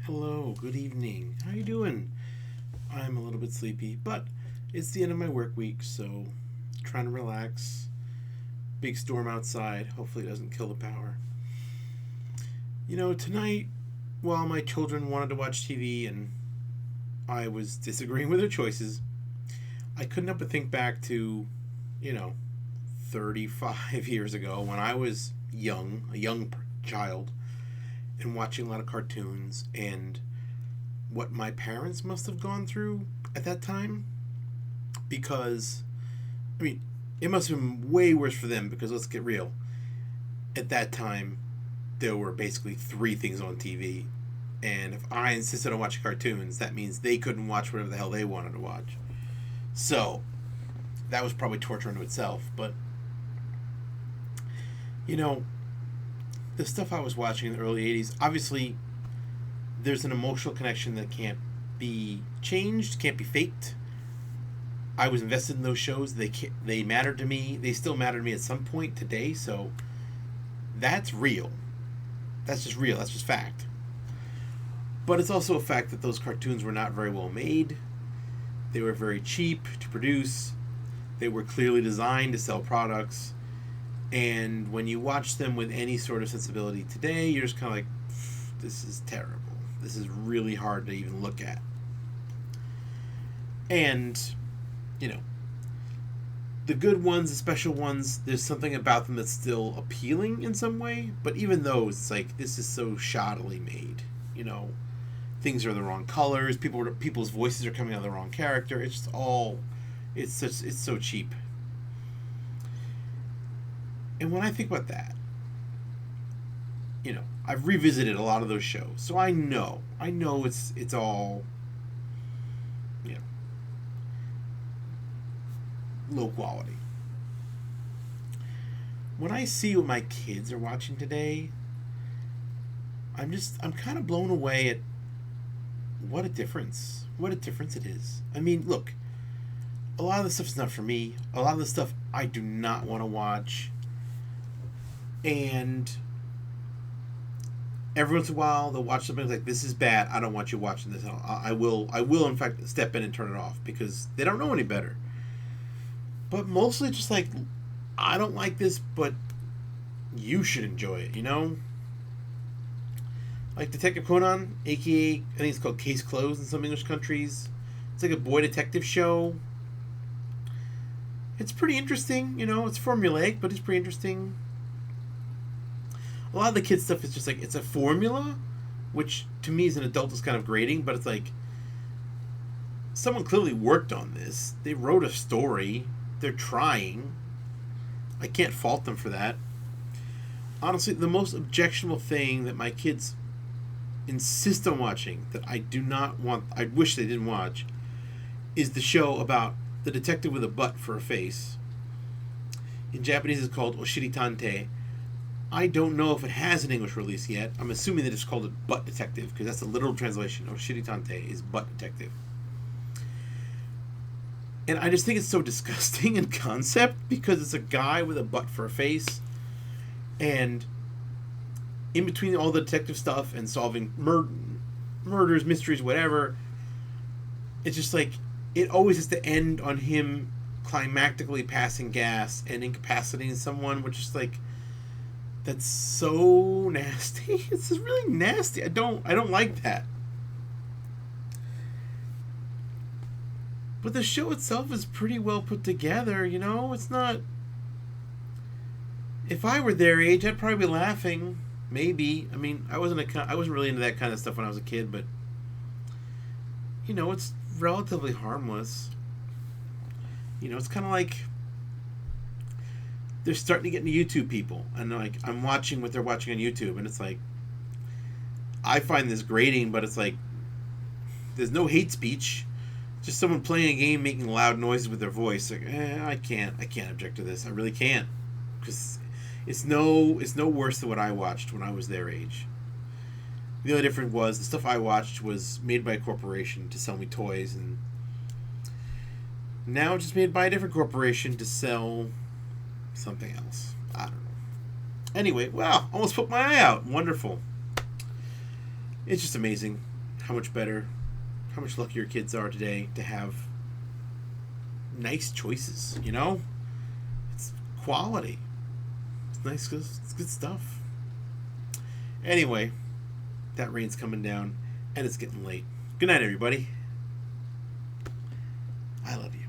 Hello, good evening. How you doing? I'm a little bit sleepy, but it's the end of my work week, so trying to relax. Big storm outside. Hopefully it doesn't kill the power. Tonight, while my children wanted to watch TV and I was disagreeing with their choices, I couldn't help but think back to, you know, 35 years ago when I was young, a young child, and watching a lot of cartoons and what my parents must have gone through at that time because I mean it must have been way worse for them because let's get real. At that time there were basically three things on TV, and if I insisted on watching cartoons, that means they couldn't watch whatever the hell they wanted to watch. So that was probably torture unto itself. But you know, the stuff I was watching in the early 80s, obviously there's an emotional connection that can't be changed, can't be faked. I was invested in those shows. They mattered to me. They still matter to me at some point today. So that's real. That's just real. That's just fact. But it's also a fact that those cartoons were not very well made. They were very cheap to produce. They were clearly designed to sell products. And when you watch them with any sort of sensibility today, you're just kind of like, this is terrible. This is really hard to even look at. And, you know, the good ones, the special ones, there's something about them that's still appealing in some way. But even those, it's like, this is so shoddily made. You know, things are the wrong colors. People's voices are coming out of the wrong character. It's just all, it's so cheap. And when I think about that, I've revisited a lot of those shows, so I know it's all, you know, low quality. When I see what my kids are watching today, I'm kind of blown away at what a difference it is. I mean, look, a lot of the stuff is not for me. A lot of the stuff I do not want to watch, and every once in a while they'll watch something like, this is bad, I don't want you watching this. I will in fact step in and turn it off because they don't know any better. But mostly just like, I don't like this, but you should enjoy it. Like Detective Conan, aka I think it's called Case Closed in some English countries. It's like a boy detective show. It's pretty interesting. It's formulaic, but it's pretty interesting. A lot of the kids stuff is just like, it's a formula, which to me as an adult is kind of grating, but it's like, someone clearly worked on this. They wrote a story. They're trying. I can't fault them for that. Honestly, the most objectionable thing that my kids insist on watching, that I do not want, I wish they didn't watch, is the show about the detective with a butt for a face. In Japanese it's called Oshiri Tante. I don't know if it has an English release yet. I'm assuming that it's called it Butt Detective because that's the literal translation. Oshiri Tante is Butt Detective. And I just think it's so disgusting in concept because it's a guy with a butt for a face, and in between all the detective stuff and solving murders, mysteries, whatever, it's just like, it always has to end on him climactically passing gas and incapacitating someone, which is like, that's so nasty. It's just really nasty. I don't like that. But the show itself is pretty well put together. It's not. If I were their age, I'd probably be laughing. Maybe. I mean, I wasn't really into that kind of stuff when I was a kid, but it's relatively harmless. It's kind of like they're starting to get into YouTube people, and like, I'm watching what they're watching on YouTube, and it's like, I find this grating, but it's like, there's no hate speech, just someone playing a game making loud noises with their voice. Like, I can't object to this. I really can't, because it's no worse than what I watched when I was their age. The only difference was the stuff I watched was made by a corporation to sell me toys, and now it's just made by a different corporation to sell something else. I don't know. Anyway, wow, almost put my eye out. Wonderful. It's just amazing. how much better, how much luckier kids are today to have nice choices, you know? It's quality. It's nice, it's good stuff. Anyway, that rain's coming down, and it's getting late. Good night, everybody. I love you.